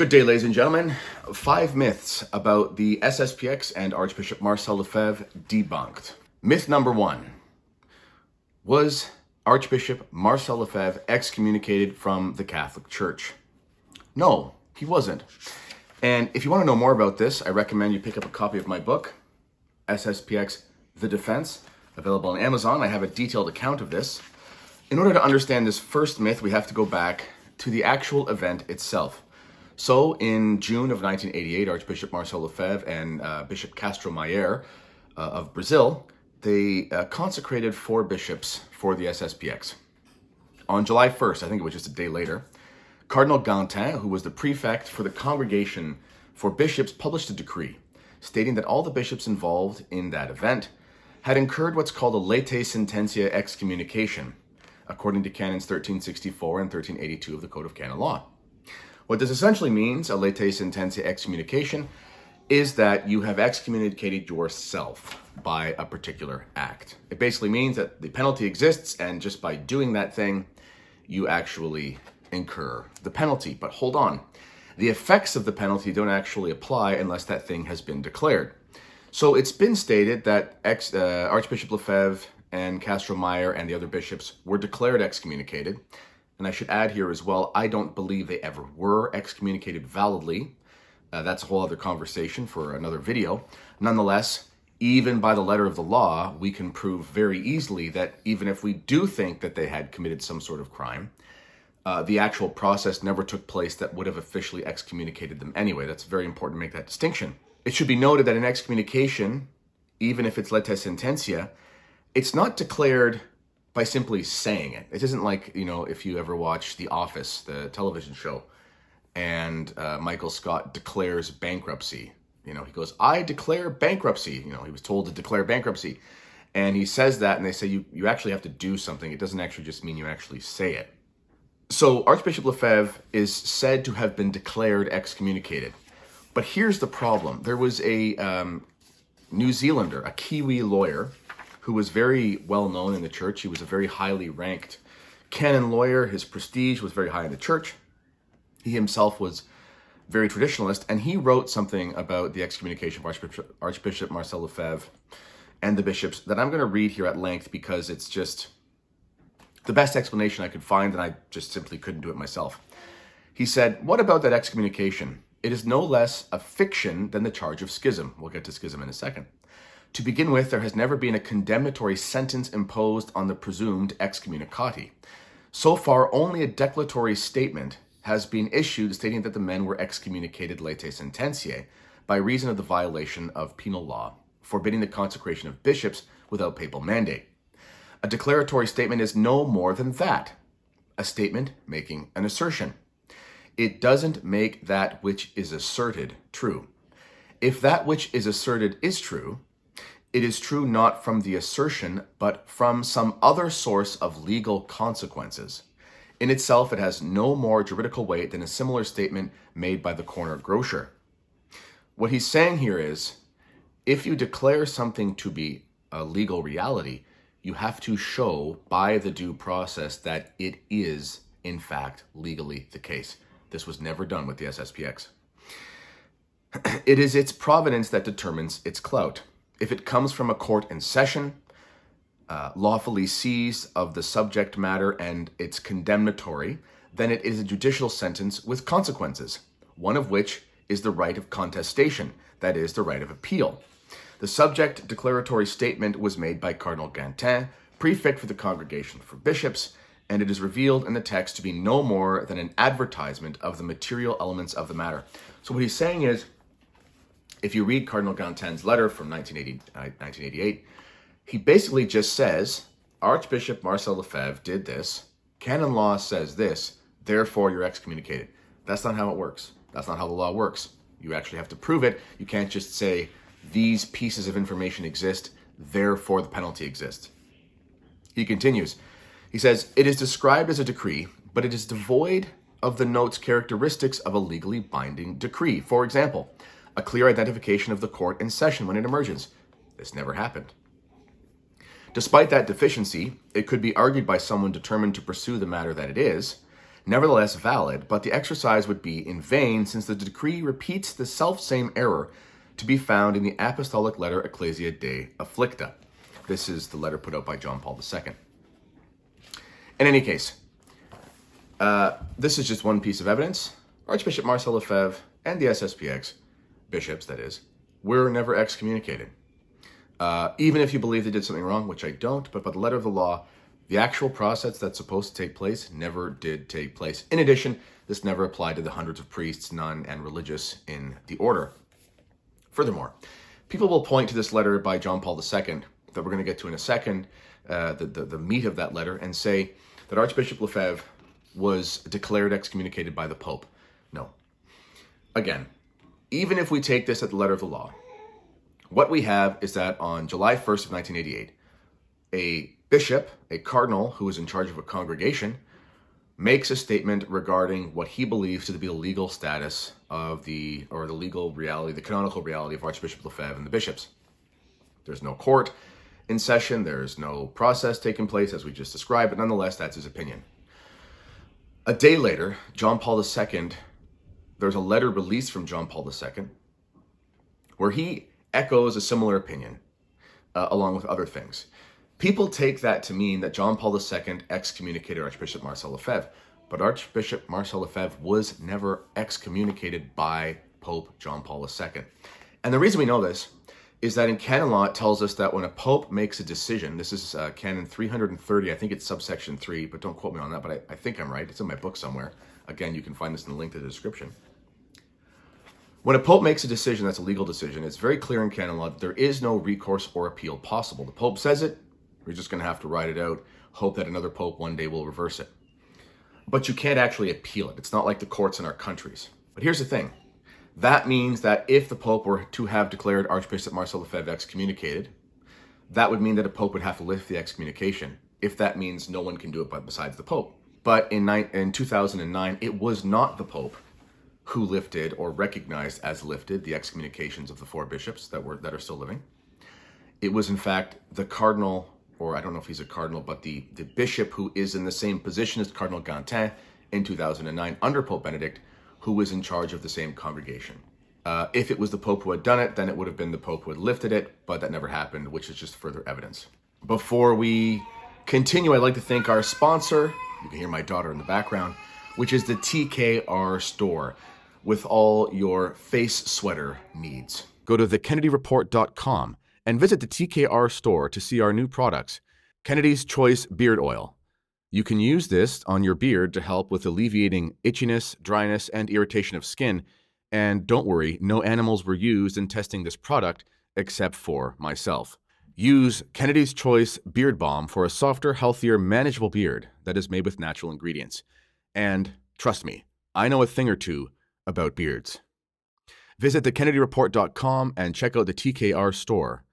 Good day, ladies and gentlemen. 5 myths about the SSPX and Archbishop Marcel Lefebvre debunked. Myth number 1. Was Archbishop Marcel Lefebvre excommunicated from the Catholic Church? No, he wasn't. And if you want to know more about this, I recommend you pick up a copy of my book, SSPX, The Defense, available on Amazon. I have a detailed account of this. In order to understand this first myth, we have to go back to the actual event itself. So in June of 1988, Archbishop Marcel Lefebvre and Bishop Castro Maier of Brazil, they consecrated 4 bishops for the SSPX. On July 1st, I think it was just a day later, Cardinal Gantin, who was the prefect for the Congregation for Bishops, published a decree stating that all the bishops involved in that event had incurred what's called a latae sententia excommunication, according to Canons 1364 and 1382 of the Code of Canon Law. What this essentially means, a latae sententia excommunication, is that you have excommunicated yourself by a particular act. It basically means that the penalty exists, and just by doing that thing, you actually incur the penalty. But hold on. The effects of the penalty don't actually apply unless that thing has been declared. So it's been stated that Archbishop Lefebvre and Castro Maier and the other bishops were declared excommunicated. And I should add here as well, I don't believe they ever were excommunicated validly. That's a whole other conversation for another video. Nonetheless, even by the letter of the law, we can prove very easily that even if we do think that they had committed some sort of crime, the actual process never took place that would have officially excommunicated them anyway. That's very important to make that distinction. It should be noted that an excommunication, even if it's latae sententia, it's not declared by simply saying it. It isn't like, if you ever watch The Office, the television show, and Michael Scott declares bankruptcy. He goes, I declare bankruptcy. He was told to declare bankruptcy. And he says that, and they say, you actually have to do something. It doesn't actually just mean you actually say it. So Archbishop Lefebvre is said to have been declared excommunicated. But here's the problem. There was a New Zealander, a Kiwi lawyer, who was very well known in the church. He was a very highly ranked canon lawyer. His prestige was very high in the church. He himself was very traditionalist, and he wrote something about the excommunication of Archbishop Marcel Lefebvre and the bishops that I'm going to read here at length because it's just the best explanation I could find, and I just simply couldn't do it myself. He said, what about that excommunication? It is no less a fiction than the charge of schism. We'll get to schism in a second. To begin with, there has never been a condemnatory sentence imposed on the presumed excommunicati. So far, only a declaratory statement has been issued stating that the men were excommunicated latae sententiae by reason of the violation of penal law, forbidding the consecration of bishops without papal mandate. A declaratory statement is no more than that, a statement making an assertion. It doesn't make that which is asserted true. If that which is asserted is true, it is true not from the assertion, but from some other source of legal consequences. In itself, it has no more juridical weight than a similar statement made by the corner grocer. What he's saying here is, if you declare something to be a legal reality, you have to show by the due process that it is, in fact, legally the case. This was never done with the SSPX. It is its provenance that determines its clout. If it comes from a court in session, lawfully seized of the subject matter and it's condemnatory, then it is a judicial sentence with consequences, one of which is the right of contestation, that is, the right of appeal. The subject declaratory statement was made by Cardinal Gantin, prefect for the Congregation for Bishops, and it is revealed in the text to be no more than an advertisement of the material elements of the matter. So what he's saying is, if you read Cardinal Gantin's letter from 1988, he basically just says, Archbishop Marcel Lefebvre did this, canon law says this, therefore you're excommunicated. That's not how it works. That's not how the law works. You actually have to prove it. You can't just say, these pieces of information exist, therefore the penalty exists. He continues. He says, it is described as a decree, but it is devoid of the note's characteristics of a legally binding decree. For example, a clear identification of the court in session when it emerges. This never happened. Despite that deficiency, it could be argued by someone determined to pursue the matter that it is, nevertheless valid, but the exercise would be in vain, since the decree repeats the self-same error to be found in the apostolic letter Ecclesia Dei Afflicta. This is the letter put out by John Paul II. In any case, this is just one piece of evidence. Archbishop Marcel Lefebvre and the SSPX, bishops that is, were never excommunicated. Even if you believe they did something wrong, which I don't, but by the letter of the law, the actual process that's supposed to take place never did take place. In addition, this never applied to the hundreds of priests, none, and religious in the order. Furthermore, people will point to this letter by John Paul II that we're going to get to in a second, the meat of that letter, and say that Archbishop Lefebvre was declared excommunicated by the Pope. No. Again, even if we take this at the letter of the law, what we have is that on July 1st of 1988, a bishop, a cardinal who is in charge of a congregation, makes a statement regarding what he believes to be the legal status of the legal reality, the canonical reality of Archbishop Lefebvre and the bishops. There's no court in session, there's no process taking place as we just described, but nonetheless, that's his opinion. A day later, John Paul II, there's a letter released from John Paul II where he echoes a similar opinion, along with other things. People take that to mean that John Paul II excommunicated Archbishop Marcel Lefebvre, but Archbishop Marcel Lefebvre was never excommunicated by Pope John Paul II. And the reason we know this is that in canon law, it tells us that when a pope makes a decision, this is canon 330, I think it's subsection 3, but don't quote me on that, but I think I'm right. It's in my book somewhere. Again, you can find this in the link to the description. When a pope makes a decision that's a legal decision, it's very clear in canon law that there is no recourse or appeal possible. The pope says it, we're just going to have to ride it out, hope that another pope one day will reverse it. But you can't actually appeal it. It's not like the courts in our countries. But here's the thing. That means that if the Pope were to have declared Archbishop Marcel Lefebvre excommunicated, that would mean that a Pope would have to lift the excommunication, if that means no one can do it besides the Pope. But in 2009, it was not the Pope who lifted or recognized as lifted the excommunications of the 4 bishops that are still living. It was in fact the cardinal, or I don't know if he's a cardinal, but the bishop who is in the same position as Cardinal Gantin in 2009 under Pope Benedict, who was in charge of the same congregation. If it was the Pope who had done it, then it would have been the Pope who had lifted it, but that never happened, which is just further evidence. Before we continue, I'd like to thank our sponsor, you can hear my daughter in the background, which is the TKR store, with all your face sweater needs. Go to thekennedyreport.com and visit the TKR store to see our new products. Kennedy's Choice Beard Oil. You can use this on your beard to help with alleviating itchiness, dryness, and irritation of skin. And don't worry, no animals were used in testing this product except for myself. Use Kennedy's Choice Beard Balm for a softer, healthier, manageable beard that is made with natural ingredients. And trust me, I know a thing or two about beards. Visit thekennedyreport.com and check out the TKR store.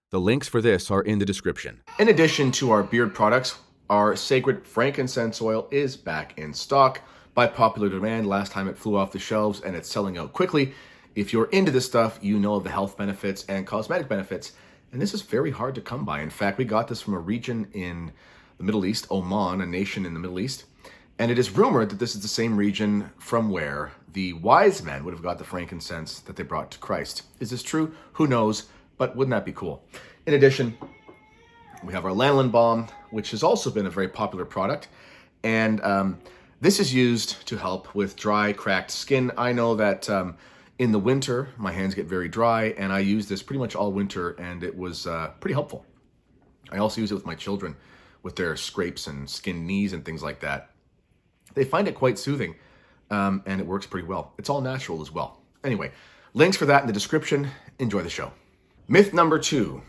The links for this are in the description. In addition to our beard products, our sacred frankincense oil is back in stock by popular demand. Last time it flew off the shelves and it's selling out quickly. If you're into this stuff, you know of the health benefits and cosmetic benefits, and this is very hard to come by. In fact, we got this from a region in the Middle East, Oman, a nation in the Middle East, and it is rumored that this is the same region from where the wise men would have got the frankincense that they brought to Christ. Is this true? Who knows? But wouldn't that be cool? In addition, we have our lanolin balm, which has also been a very popular product. And this is used to help with dry, cracked skin. I know that in the winter, my hands get very dry, and I use this pretty much all winter, and it was pretty helpful. I also use it with my children with their scrapes and skinned knees and things like that. They find it quite soothing, and it works pretty well. It's all natural as well. Anyway, links for that in the description. Enjoy the show. Myth number 2.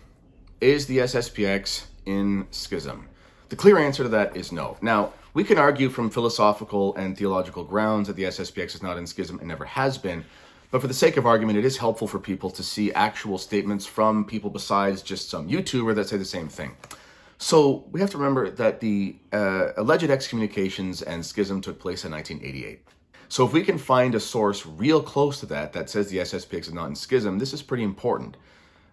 Is the SSPX in schism? The clear answer to that is no. Now, we can argue from philosophical and theological grounds that the SSPX is not in schism and never has been, but for the sake of argument, it is helpful for people to see actual statements from people besides just some YouTuber that say the same thing. So we have to remember that the alleged excommunications and schism took place in 1988. So if we can find a source real close to that that says the SSPX is not in schism, this is pretty important.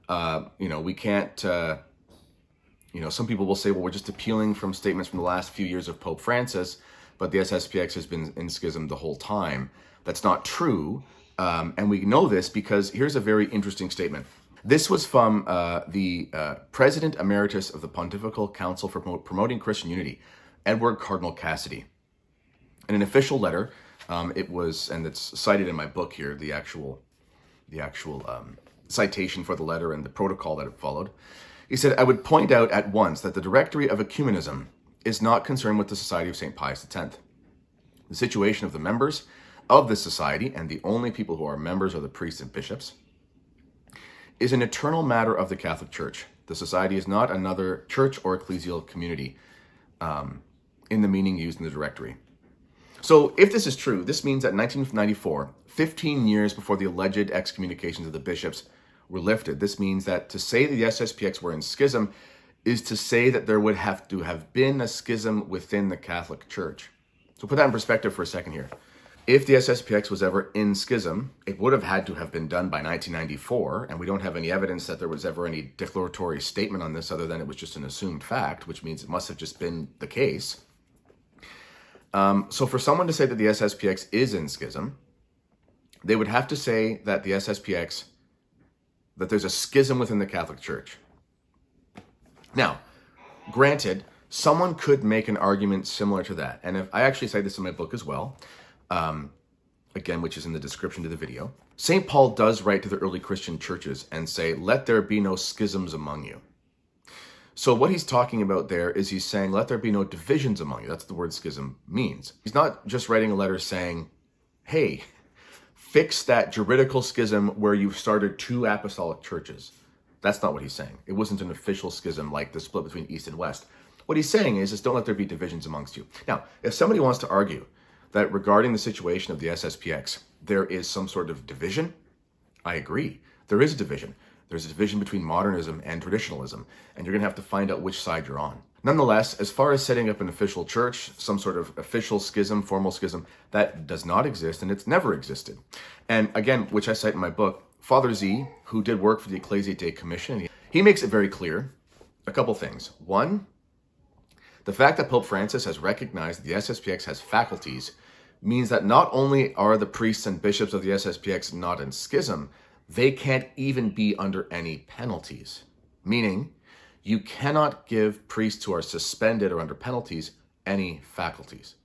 We can't, some people will say, well, we're just appealing from statements from the last few years of Pope Francis but the SSPX has been in schism the whole time. That's not true, and we know this because here's a very interesting statement. This was from the President Emeritus of the Pontifical Council for Promoting Christian Unity, Edward Cardinal Cassidy. In an official letter, it was, and it's cited in my book here, the actual citation for the letter and the protocol that it followed. He said, "I would point out at once that the Directory of Ecumenism is not concerned with the Society of St. Pius X. The situation of the members of the society, and the only people who are members are the priests and bishops, is an eternal matter of the Catholic Church. The society is not another church or ecclesial community in the meaning used in the directory." So if this is true, this means that in 1994, 15 years before the alleged excommunications of the bishops were lifted, this means that to say that the SSPX were in schism is to say that there would have to have been a schism within the Catholic Church. So put that in perspective for a second here. If the SSPX was ever in schism, it would have had to have been done by 1994, and we don't have any evidence that there was ever any declaratory statement on this other than it was just an assumed fact, which means it must have just been the case. So for someone to say that the SSPX is in schism, they would have to say that the SSPX, that there's a schism within the Catholic Church. Now, granted, someone could make an argument similar to that. And if I actually say this in my book as well, again, which is in the description to the video, St. Paul does write to the early Christian churches and say, "Let there be no schisms among you." So what he's talking about there is he's saying, let there be no divisions among you. That's what the word schism means. He's not just writing a letter saying, hey, fix that juridical schism where you've started two apostolic churches. That's not what he's saying. It wasn't an official schism like the split between East and West. What he's saying is don't let there be divisions amongst you. Now, if somebody wants to argue that regarding the situation of the SSPX, there is some sort of division, I agree. There is a division. There's a division between modernism and traditionalism, and you're going to have to find out which side you're on. Nonetheless, as far as setting up an official church, some sort of official schism, formal schism, that does not exist, and it's never existed. And again, which I cite in my book, Father Z, who did work for the Ecclesiate Commission, he makes it very clear a couple things. One, the fact that Pope Francis has recognized that the SSPX has faculties means that not only are the priests and bishops of the SSPX not in schism, they can't even be under any penalties. Meaning, you cannot give priests who are suspended or under penalties any faculties.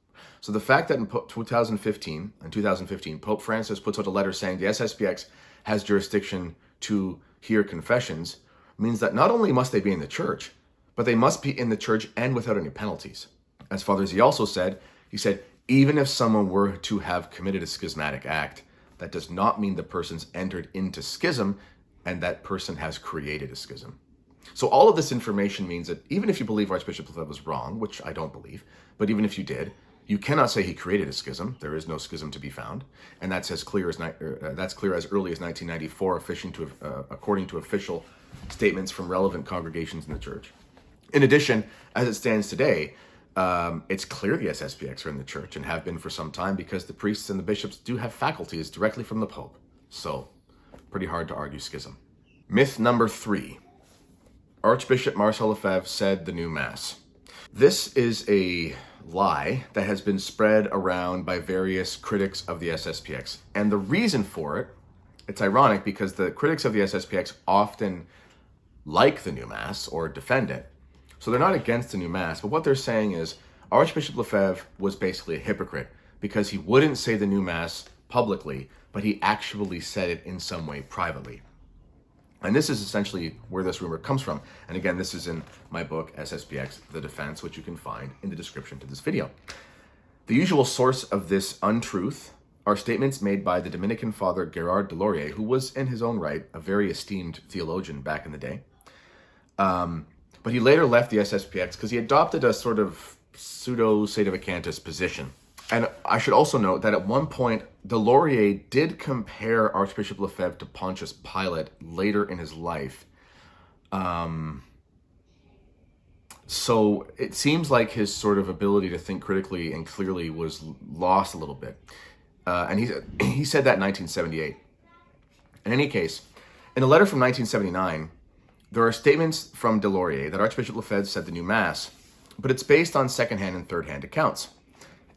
So the fact that in 2015, Pope Francis puts out a letter saying the SSPX has jurisdiction to hear confessions means that not only must they be in the church, but they must be in the church and without any penalties. As Father Z also said, he said, even if someone were to have committed a schismatic act, that does not mean the person's entered into schism and that person has created a schism. So all of this information means that even if you believe Archbishop Lefebvre was wrong, which I don't believe, but even if you did, you cannot say he created a schism. There is no schism to be found, and that's as clear as early as 1994, according to official statements from relevant congregations in the church. In addition, as it stands today, it's clear the SSPX are in the church and have been for some time because the priests and the bishops do have faculties directly from the Pope. So, pretty hard to argue schism. Myth number 3. Archbishop Marcel Lefebvre said the new Mass. This is a lie that has been spread around by various critics of the SSPX. And the reason for it, it's ironic because the critics of the SSPX often like the new Mass or defend it. So they're not against the new Mass, but what they're saying is Archbishop Lefebvre was basically a hypocrite because he wouldn't say the new Mass publicly, but he actually said it in some way privately. And this is essentially where this rumor comes from. And again, this is in my book, SSPX, The Defense, which you can find in the description to this video. The usual source of this untruth are statements made by the Dominican Father Gerard de Laurier, who was in his own right a very esteemed theologian back in the day. But he later left the SSPX because he adopted a sort of pseudo-sedevacantist position. And I should also note that at one point, de Laurier did compare Archbishop Lefebvre to Pontius Pilate later in his life. So it seems like his sort of ability to think critically and clearly was lost a little bit. And he said that in 1978. In any case, in a letter from 1979, there are statements from de Laurier that Archbishop Lefebvre said the new Mass, but it's based on second-hand and third-hand accounts.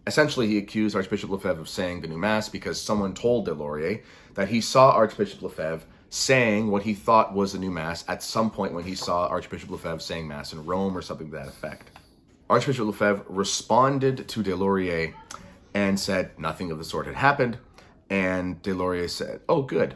Essentially, he accused Archbishop Lefebvre of saying the new Mass because someone told Delorier that he saw Archbishop Lefebvre saying what he thought was the new Mass at some point when he saw Archbishop Lefebvre saying Mass in Rome or something to that effect. Archbishop Lefebvre responded to Delorier and said nothing of the sort had happened, and Delorier said, "Oh, good.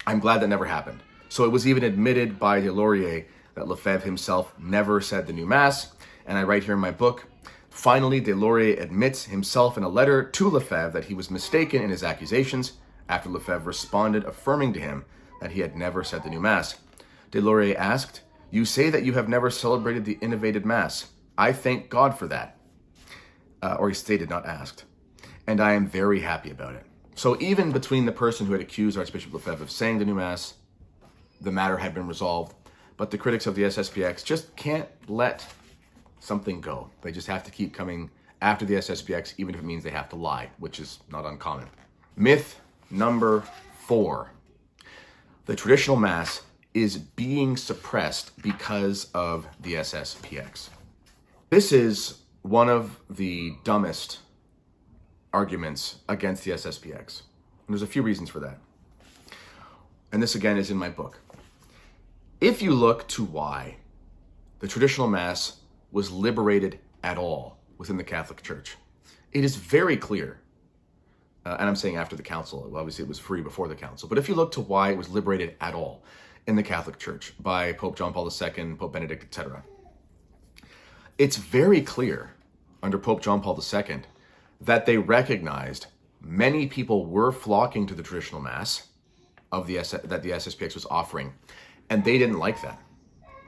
I'm glad that never happened." So it was even admitted by Delorier that Lefebvre himself never said the new Mass, and I write here in my book, finally, Delorier admits himself in a letter to Lefebvre that he was mistaken in his accusations after Lefebvre responded affirming to him that he had never said the new Mass. Delorier asked, "You say that you have never celebrated the innovated Mass. I thank God for that." Or he stated, not asked. "And I am very happy about it." So even between the person who had accused Archbishop Lefebvre of saying the new Mass, the matter had been resolved. But the critics of the SSPX just can't let something go. They just have to keep coming after the SSPX, even if it means they have to lie, which is not uncommon. Myth number 4. The traditional Mass is being suppressed because of the SSPX. This is one of the dumbest arguments against the SSPX. And there's a few reasons for that. And this again is in my book. If you look to why the traditional Mass was liberated at all within the Catholic Church, it is very clear, and I'm saying after the council, obviously it was free before the council, but if you look to why it was liberated at all in the Catholic Church by Pope John Paul II, Pope Benedict, etc., it's very clear under Pope John Paul II that they recognized many people were flocking to the traditional Mass that the SSPX was offering, and they didn't like that.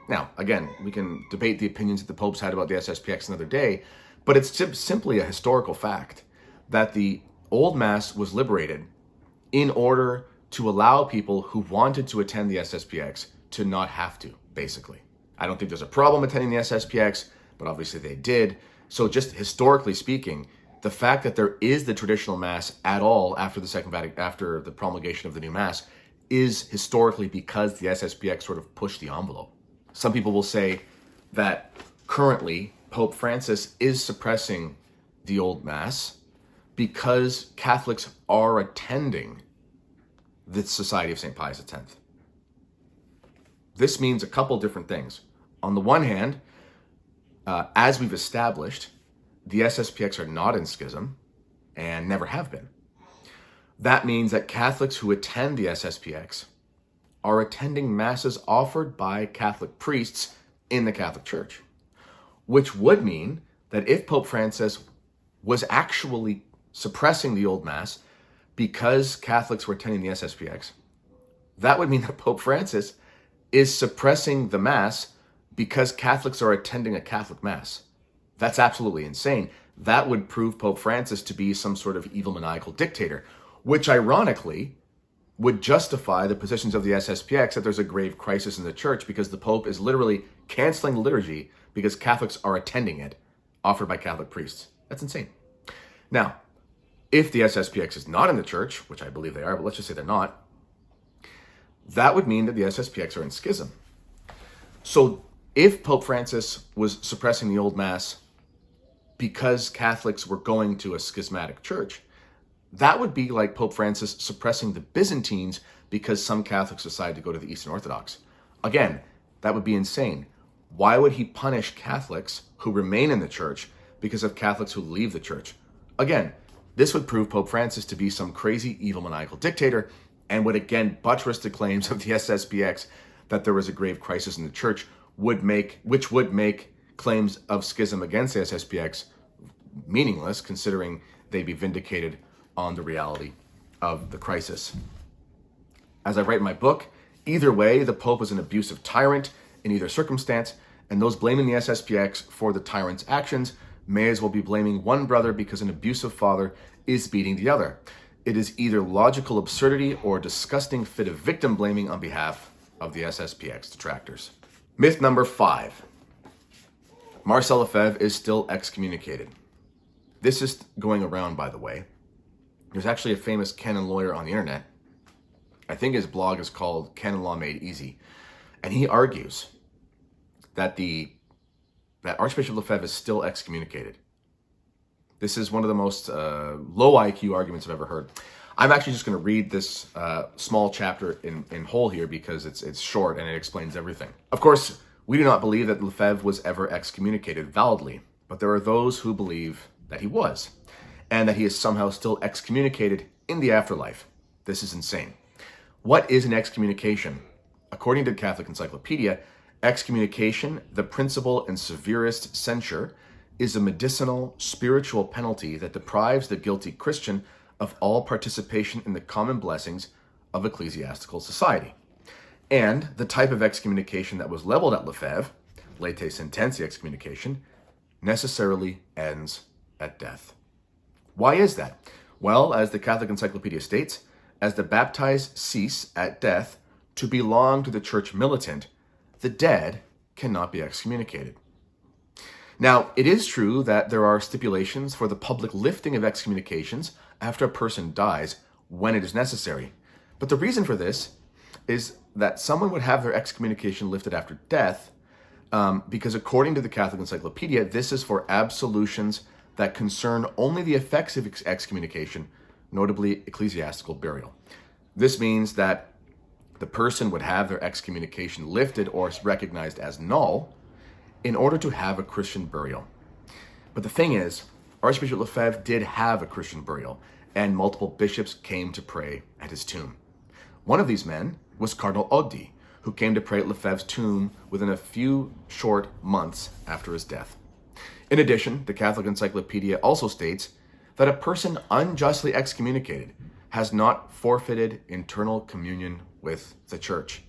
Now, again, we can debate the opinions that the popes had about the SSPX another day, but it's simply a historical fact that the old Mass was liberated in order to allow people who wanted to attend the SSPX to not have to, basically. I don't think there's a problem attending the SSPX, but obviously they did. So just historically speaking, the fact that there is the traditional Mass at all after the promulgation of the new Mass is historically because the SSPX sort of pushed the envelope. Some people will say that currently Pope Francis is suppressing the old Mass because Catholics are attending the Society of St. Pius X. This means a couple different things. On the one hand, as we've established, the SSPX are not in schism and never have been. That means that Catholics who attend the SSPX are attending Masses offered by Catholic priests in the Catholic Church, which would mean that if Pope Francis was actually suppressing the old Mass because Catholics were attending the SSPX, that would mean that Pope Francis is suppressing the Mass because Catholics are attending a Catholic Mass. That's absolutely insane. That would prove Pope Francis to be some sort of evil maniacal dictator, which ironically would justify the positions of the SSPX that there's a grave crisis in the church because the Pope is literally canceling the liturgy because Catholics are attending it, offered by Catholic priests. That's insane. Now, if the SSPX is not in the church, which I believe they are, but let's just say they're not, that would mean that the SSPX are in schism. So if Pope Francis was suppressing the old Mass because Catholics were going to a schismatic church, that would be like Pope Francis suppressing the Byzantines because some Catholics decided to go to the Eastern Orthodox. Again, that would be insane. Why would he punish Catholics who remain in the church because of Catholics who leave the church? Again, this would prove Pope Francis to be some crazy, evil, maniacal dictator and would again buttress the claims of the SSPX that there was a grave crisis in the church, which would make claims of schism against the SSPX meaningless, considering they'd be vindicated on the reality of the crisis. As I write in my book, either way, the Pope was an abusive tyrant in either circumstance, and those blaming the SSPX for the tyrant's actions may as well be blaming one brother because an abusive father is beating the other. It is either logical absurdity or a disgusting fit of victim blaming on behalf of the SSPX detractors. Myth number 5. Marcel Lefebvre is still excommunicated. This is going around, by the way. There's actually a famous canon lawyer on the internet. I think his blog is called Canon Law Made Easy. And he argues that Archbishop Lefebvre is still excommunicated. This is one of the most low IQ arguments I've ever heard. I'm actually just going to read this small chapter in whole here because it's short and it explains everything. Of course, we do not believe that Lefebvre was ever excommunicated validly, but there are those who believe that he was, and that he is somehow still excommunicated in the afterlife. This is insane. What is an excommunication? According to Catholic Encyclopedia, excommunication, the principal and severest censure, is a medicinal, spiritual penalty that deprives the guilty Christian of all participation in the common blessings of ecclesiastical society. And the type of excommunication that was leveled at Lefebvre, latae sententia excommunication, necessarily ends at death. Why is that? Well, as the Catholic Encyclopedia states, as the baptized cease at death to belong to the church militant, the dead cannot be excommunicated. Now, it is true that there are stipulations for the public lifting of excommunications after a person dies when it is necessary. But the reason for this is that someone would have their excommunication lifted after death because according to the Catholic Encyclopedia, this is for absolutions that concern only the effects of excommunication, notably ecclesiastical burial. This means that the person would have their excommunication lifted or recognized as null in order to have a Christian burial. But the thing is, Archbishop Lefebvre did have a Christian burial, and multiple bishops came to pray at his tomb. One of these men was Cardinal Oddi, who came to pray at Lefebvre's tomb within a few short months after his death. In addition, the Catholic Encyclopedia also states that a person unjustly excommunicated has not forfeited internal communion with the Church.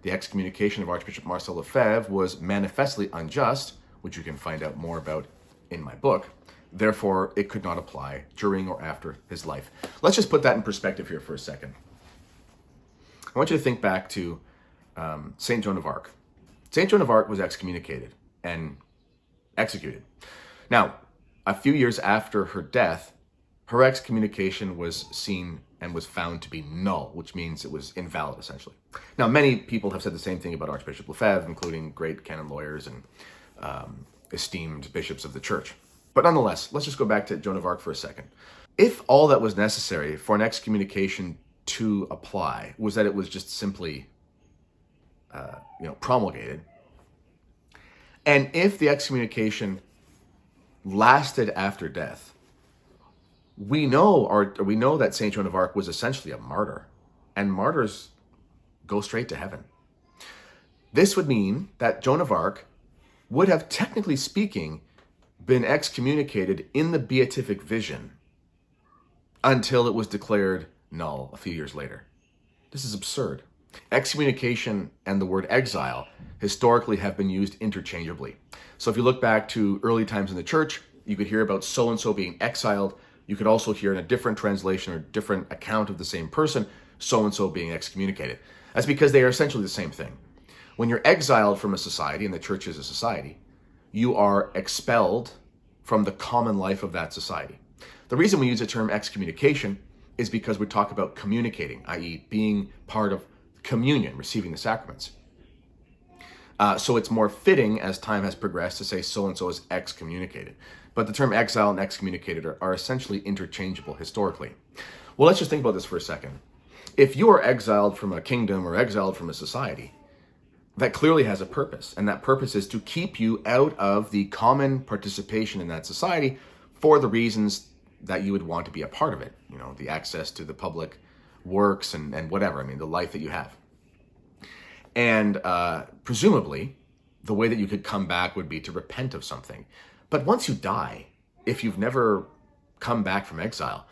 The excommunication of Archbishop Marcel Lefebvre was manifestly unjust, which you can find out more about in my book. Therefore, it could not apply during or after his life. Let's just put that in perspective here for a second. I want you to think back to St. Joan of Arc. St. Joan of Arc was excommunicated and executed. Now, a few years after her death, her excommunication was seen and was found to be null, which means it was invalid, essentially. Now, many people have said the same thing about Archbishop Lefebvre, including great canon lawyers and esteemed bishops of the church. But nonetheless, let's just go back to Joan of Arc for a second. If all that was necessary for an excommunication to apply was that it was just simply promulgated, and if the excommunication lasted after death, we know that Saint Joan of Arc was essentially a martyr, and martyrs go straight to heaven. This would mean that Joan of Arc would have, technically speaking, been excommunicated in the beatific vision until it was declared null a few years later. This is absurd. Excommunication and the word exile historically have been used interchangeably. So if you look back to early times in the church, you could hear about so-and-so being exiled. You could also hear in a different translation or different account of the same person, so-and-so being excommunicated. That's because they are essentially the same thing. When you're exiled from a society, and the church is a society, you are expelled from the common life of that society. The reason we use the term excommunication is because we talk about communicating, i.e. being part of communion, receiving the sacraments. So it's more fitting as time has progressed to say so-and-so is excommunicated. But the term exile and excommunicated are essentially interchangeable historically. Well, let's just think about this for a second. If you are exiled from a kingdom or exiled from a society, that clearly has a purpose. And that purpose is to keep you out of the common participation in that society for the reasons that you would want to be a part of it. You know, the access to the public works and whatever. I mean, the life that you have. And presumably, the way that you could come back would be to repent of something. But once you die, if you've never come back from exile,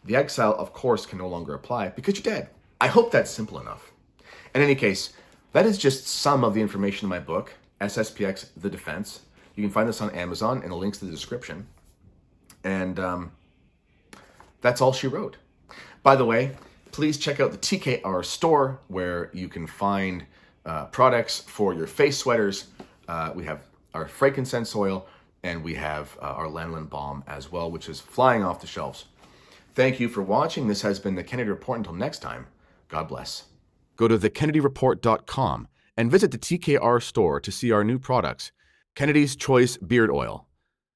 the exile, of course, can no longer apply because you're dead. I hope that's simple enough. In any case, that is just some of the information in my book, SSPX, The Defense. You can find this on Amazon and the links to the description. And that's all she wrote. By the way, please check out the TKR store where you can find products for your face sweaters. We have our frankincense oil and we have our lanolin balm as well, which is flying off the shelves. Thank you for watching. This has been the Kennedy Report. Until next time, God bless. Go to thekennedyreport.com and visit the TKR store to see our new products, Kennedy's Choice Beard Oil,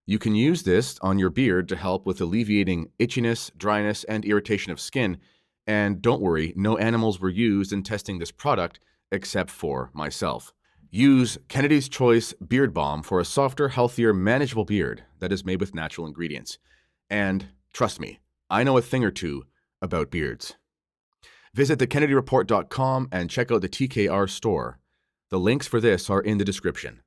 You can use this on your beard to help with alleviating itchiness, dryness, and irritation of skin. And don't worry, no animals were used in testing this product except for myself. Use Kennedy's Choice Beard Balm for a softer, healthier, manageable beard that is made with natural ingredients. And trust me, I know a thing or two about beards. Visit thekennedyreport.com and check out the TKR store. The links for this are in the description.